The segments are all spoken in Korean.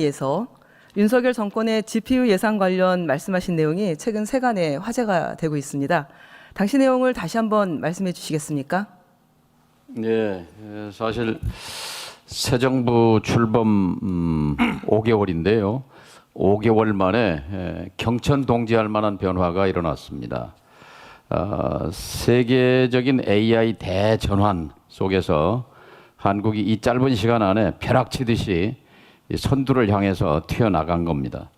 에서 윤석열 정권의 GPU 예산 관련 말씀하신 내용이 최근 세간에 화제가 되고 있습니다. 당시 내용을 다시 한번 말씀해 주시겠습니까? 네, 사실 새 정부 출범 5개월인데요. 5개월 만에 경천 동지할 만한 변화가 일어났습니다. 세계적인 AI 대전환 속에서 한국이 이 짧은 시간 안에 벼락치듯이 선두를 향해서 튀어나간 겁니다.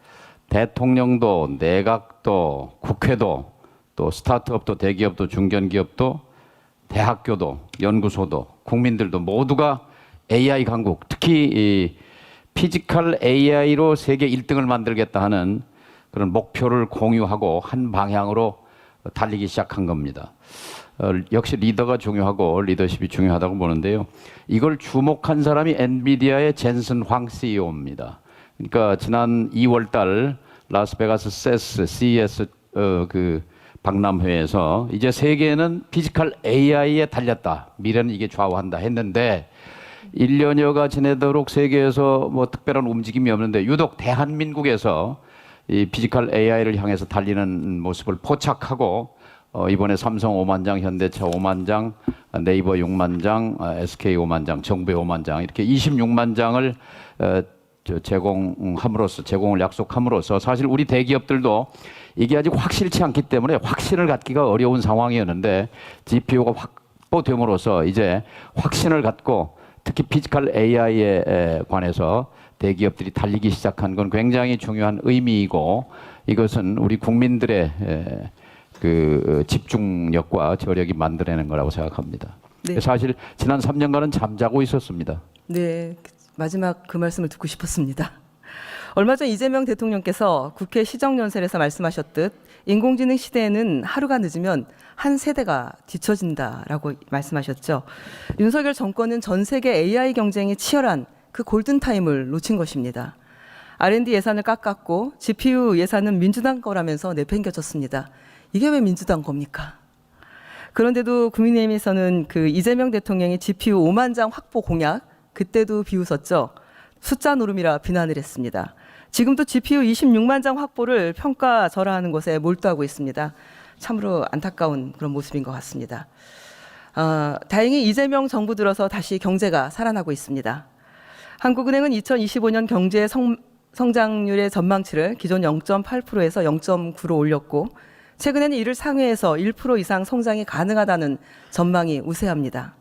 대통령도 내각도 국회도 또 스타트업도 대기업도 중견기업도 대학교도 연구소도 국민들도 모두가 AI 강국, 특히 이 피지컬 AI로 세계 1등을 만들겠다 하는 그런 목표를 공유하고 한 방향으로 달리기 시작한 겁니다. 역시 리더가 중요하고 리더십이 중요하다고 보는데요. 이걸 주목한 사람이 엔비디아의 젠슨 황 CEO입니다. 그러니까 지난 2월 달 라스베가스 CES 그 박람회에서 이제 세계는 피지컬 AI에 달렸다. 미래는 이게 좌우한다 했는데 1년여가 지내도록 세계에서 뭐 특별한 움직임이 없는데 유독 대한민국에서 이 피지컬 AI를 향해서 달리는 모습을 포착하고 이번에 삼성 5만 장, 현대차 5만 장, 네이버 6만 장, SK 5만 장, 정부의 5만 장 이렇게 26만 장을 제공을 약속함으로써 사실 우리 대기업들도 이게 아직 확실치 않기 때문에 확신을 갖기가 어려운 상황이었는데 GPU가 확보됨으로써 이제 확신을 갖고 특히 피지컬 AI에 관해서 대기업들이 달리기 시작한 건 굉장히 중요한 의미이고 이것은 우리 국민들의 그 집중력과 저력이 만들어내는 거라고 생각합니다. 네. 사실 지난 3년간은 잠자고 있었습니다. 네, 마지막 그 말씀을 듣고 싶었습니다. 얼마 전 이재명 대통령께서 국회 시정연설에서 말씀하셨듯 인공지능 시대에는 하루가 늦으면 한 세대가 뒤처진다라고 말씀하셨죠. 윤석열 정권은 전 세계 AI 경쟁이 치열한 그 골든타임을 놓친 것입니다. R&D 예산을 깎았고 GPU 예산은 민주당 거라면서 내팽겨쳤습니다. 이게 왜 민주당 겁니까? 그런데도 국민의힘에서는 그 이재명 대통령이 GPU 5만 장 확보 공약 그때도 비웃었죠. 숫자 노름이라 비난을 했습니다. 지금도 GPU 26만 장 확보를 평가절하하는 것에 몰두하고 있습니다. 참으로 안타까운 그런 모습인 것 같습니다. 다행히 이재명 정부 들어서 다시 경제가 살아나고 있습니다. 한국은행은 2025년 경제 성장률의 전망치를 기존 0.8%에서 0.9로 올렸고 최근에는 이를 상회해서 1% 이상 성장이 가능하다는 전망이 우세합니다.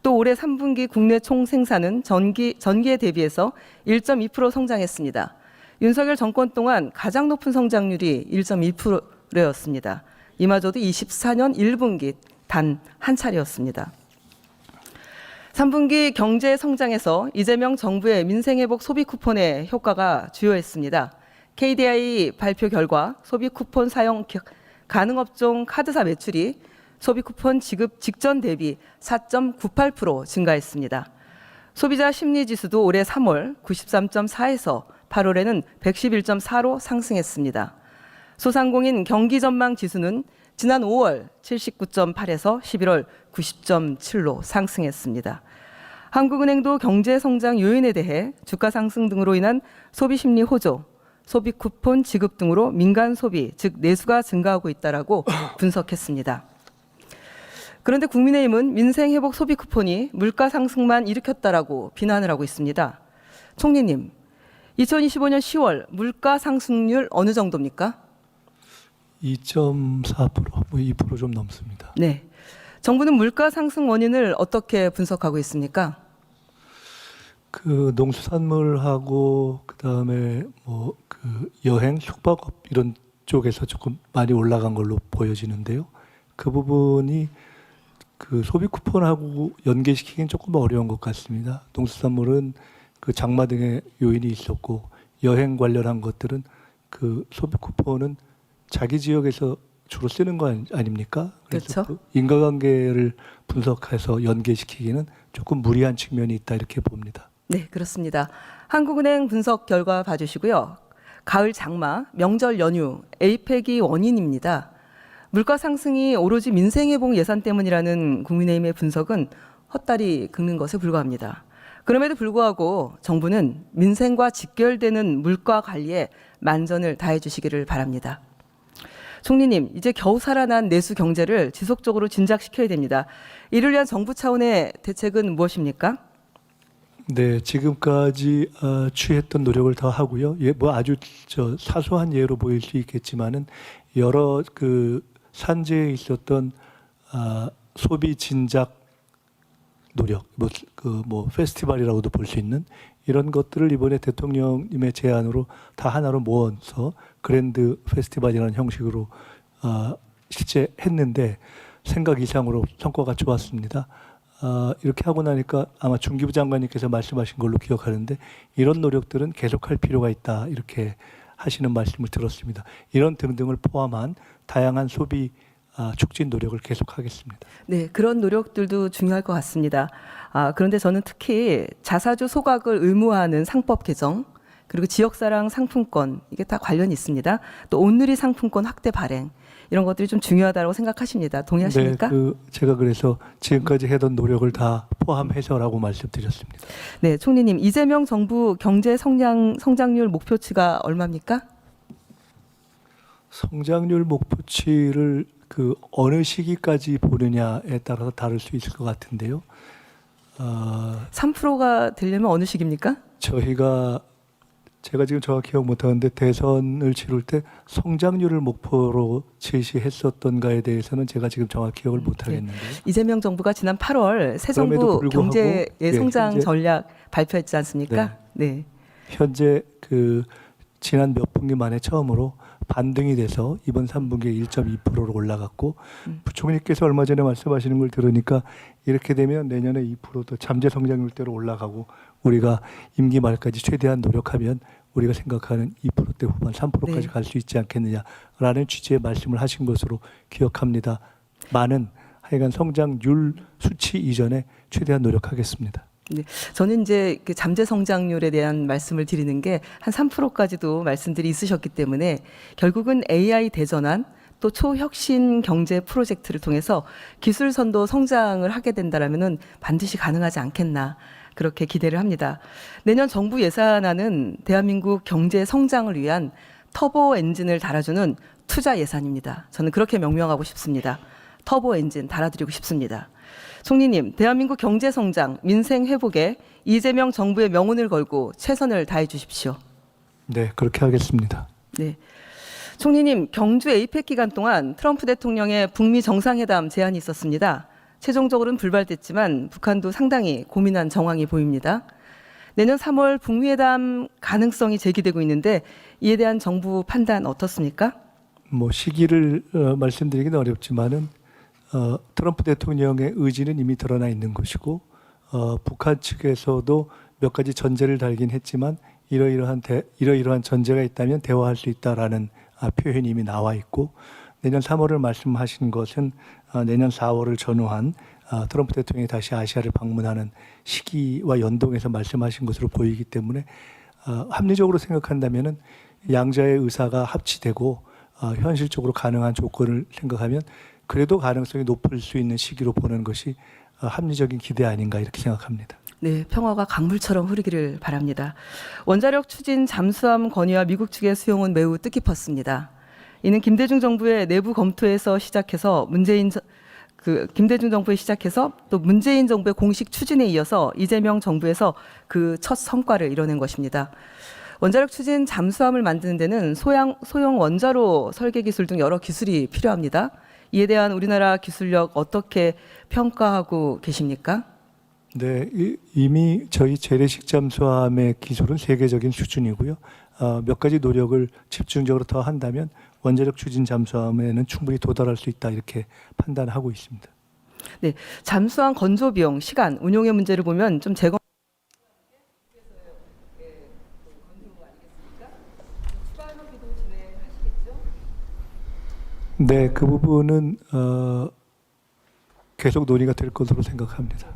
또 올해 3분기 국내 총생산은 전기에 대비해서 1.2% 성장했습니다. 윤석열 정권 동안 가장 높은 성장률이 1.2%였습니다. 이마저도 24년 1분기 단 한 차례였습니다. 3분기 경제 성장에서 이재명 정부의 민생회복 소비 쿠폰의 효과가 주요했습니다. KDI 발표 결과 소비 쿠폰 사용 가능 업종 카드사 매출이 소비 쿠폰 지급 직전 대비 4.98% 증가했습니다. 소비자 심리 지수도 올해 3월 93.4에서 8월에는 111.4로 상승했습니다. 소상공인 경기 전망 지수는 지난 5월 79.8에서 11월 90.7로 상승했습니다. 한국은행도 경제 성장 요인에 대해 주가 상승 등으로 인한 소비 심리 호조, 소비 쿠폰 지급 등으로 민간 소비, 즉 내수가 증가하고 있다라고 분석했습니다. 그런데 국민의힘은 민생 회복 소비 쿠폰이 물가 상승만 일으켰다라고 비난을 하고 있습니다. 총리님, 2025년 10월 물가 상승률 어느 정도입니까? 2.4%, 2% 좀 넘습니다. 네. 정부는 물가 상승 원인을 어떻게 분석하고 있습니까? 그 농수산물하고 그다음에 뭐 그 여행, 숙박업 이런 쪽에서 조금 많이 올라간 걸로 보여지는데요. 그 부분이 그 소비 쿠폰하고 연계시키기는 조금 어려운 것 같습니다. 농수산물은 그 장마 등의 요인이 있었고 여행 관련한 것들은 그 소비 쿠폰은 자기 지역에서 주로 쓰는 거 아닙니까? 그래서 그렇죠. 그 인과관계를 분석해서 연계시키기는 조금 무리한 측면이 있다 이렇게 봅니다. 네, 그렇습니다. 한국은행 분석 결과 봐주시고요. 가을 장마, 명절 연휴, 에이펙이 원인입니다. 물가 상승이 오로지 민생회복 예산 때문이라는 국민의힘의 분석은 헛다리 긁는 것에 불과합니다. 그럼에도 불구하고 정부는 민생과 직결되는 물가 관리에 만전을 다해 주시기를 바랍니다. 총리님, 이제 겨우 살아난 내수 경제를 지속적으로 진작시켜야 됩니다. 이를 위한 정부 차원의 대책은 무엇입니까? 네, 지금까지 취했던 노력을 다 하고요. 예, 뭐 아주 사소한 예로 보일 수 있겠지만은 여러 그 산재에 있었던 소비 진작 노력, 뭐 페스티벌이라고도 볼 수 있는 이런 것들을 이번에 대통령님의 제안으로 다 하나로 모아서 그랜드 페스티벌이라는 형식으로 실제 했는데 생각 이상으로 성과가 좋았습니다. 이렇게 하고 나니까 아마 중기부 장관님께서 말씀하신 걸로 기억하는데 이런 노력들은 계속할 필요가 있다 이렇게 하시는 말씀을 들었습니다. 이런 등등을 포함한 다양한 소비 촉진 노력을 계속하겠습니다. 네, 그런 노력들도 중요할 것 같습니다. 그런데 저는 특히 자사주 소각을 의무화하는 상법 개정, 그리고 지역사랑 상품권, 이게 다 관련이 있습니다. 또 온누리 상품권 확대 발행, 이런 것들이 좀 중요하다고 생각하십니다. 동의하십니까? 네, 제가 그래서 지금까지 해던 노력을 다 포함해서라고 말씀드렸습니다. 네, 총리님, 이재명 정부 경제 성장률 목표치가 얼마입니까? 성장률 목표치를 어느 시기까지 보느냐에 따라서 다를 수 있을 것 같은데요. 3%가 되려면 어느 시기입니까? 제가 지금 정확히 기억 못하는데 대선을 치를 때 성장률을 목표로 제시했었던가에 대해서는 제가 지금 정확히 기억을 못하겠는데요. 이재명 정부가 지난 8월 새 정부 경제 성장 전략 발표했지 않습니까? 네. 현재 지난 몇 분기 만에 처음으로 반등이 돼서 이번 3분기에 1.2%로 올라갔고 부총리께서 얼마 전에 말씀하시는 걸 들으니까 이렇게 되면 내년에 2%도 잠재 성장률대로 올라가고 우리가 임기 말까지 최대한 노력하면 우리가 생각하는 2%대 후반 3%까지 갈 수 있지 않겠느냐라는 취지의 말씀을 하신 것으로 기억합니다. 많은 하여간 성장률 수치 이전에 최대한 노력하겠습니다. 네, 저는 이제 그 잠재 성장률에 대한 말씀을 드리는 게 한 3%까지도 말씀들이 있으셨기 때문에 결국은 AI 대전환 또 초혁신 경제 프로젝트를 통해서 기술 선도 성장을 하게 된다라면은 반드시 가능하지 않겠나 그렇게 기대를 합니다. 내년 정부 예산안은 대한민국 경제 성장을 위한 터보 엔진을 달아주는 투자 예산입니다. 저는 그렇게 명명하고 싶습니다. 터보 엔진 달아드리고 싶습니다. 총리님, 대한민국 경제 성장, 민생 회복에 이재명 정부의 명운을 걸고 최선을 다해 주십시오. 네, 그렇게 하겠습니다. 네. 총리님, 경주 에이펙 기간 동안 트럼프 대통령의 북미 정상회담 제안이 있었습니다. 최종적으로는 불발됐지만 북한도 상당히 고민한 정황이 보입니다. 내년 3월 북미회담 가능성이 제기되고 있는데 이에 대한 정부 판단 어떻습니까? 뭐 시기를 말씀드리기는 어렵지만은 트럼프 대통령의 의지는 이미 드러나 있는 것이고 북한 측에서도 몇 가지 전제를 달긴 했지만 이러이러한 전제가 있다면 대화할 수 있다라는 표현이 이미 나와 있고 내년 3월을 말씀하신 것은 내년 4월을 전후한 트럼프 대통령이 다시 아시아를 방문하는 시기와 연동해서 말씀하신 것으로 보이기 때문에 합리적으로 생각한다면은 양자의 의사가 합치되고 현실적으로 가능한 조건을 생각하면 그래도 가능성이 높을 수 있는 시기로 보는 것이 합리적인 기대 아닌가 이렇게 생각합니다. 네, 평화가 강물처럼 흐르기를 바랍니다. 원자력 추진 잠수함 건의와 미국 측의 수용은 매우 뜻깊었습니다. 이는 김대중 정부의 내부 검토에서 시작해서 김대중 정부에 시작해서 또 문재인 정부의 공식 추진에 이어서 이재명 정부에서 그 첫 성과를 이뤄낸 것입니다. 원자력 추진 잠수함을 만드는 데는 소형 원자로 설계 기술 등 여러 기술이 필요합니다. 이에 대한 우리나라 기술력 어떻게 평가하고 계십니까? 네, 이미 저희 재래식 잠수함의 기술은 세계적인 수준이고요. 몇 가지 노력을 집중적으로 더 한다면 원자력 추진 잠수함에는 충분히 도달할 수 있다 이렇게 판단하고 있습니다. 네, 잠수함 건조 비용, 시간, 운용의 문제를 보면 좀 네, 그 부분은 계속 논의가 될 것으로 생각합니다.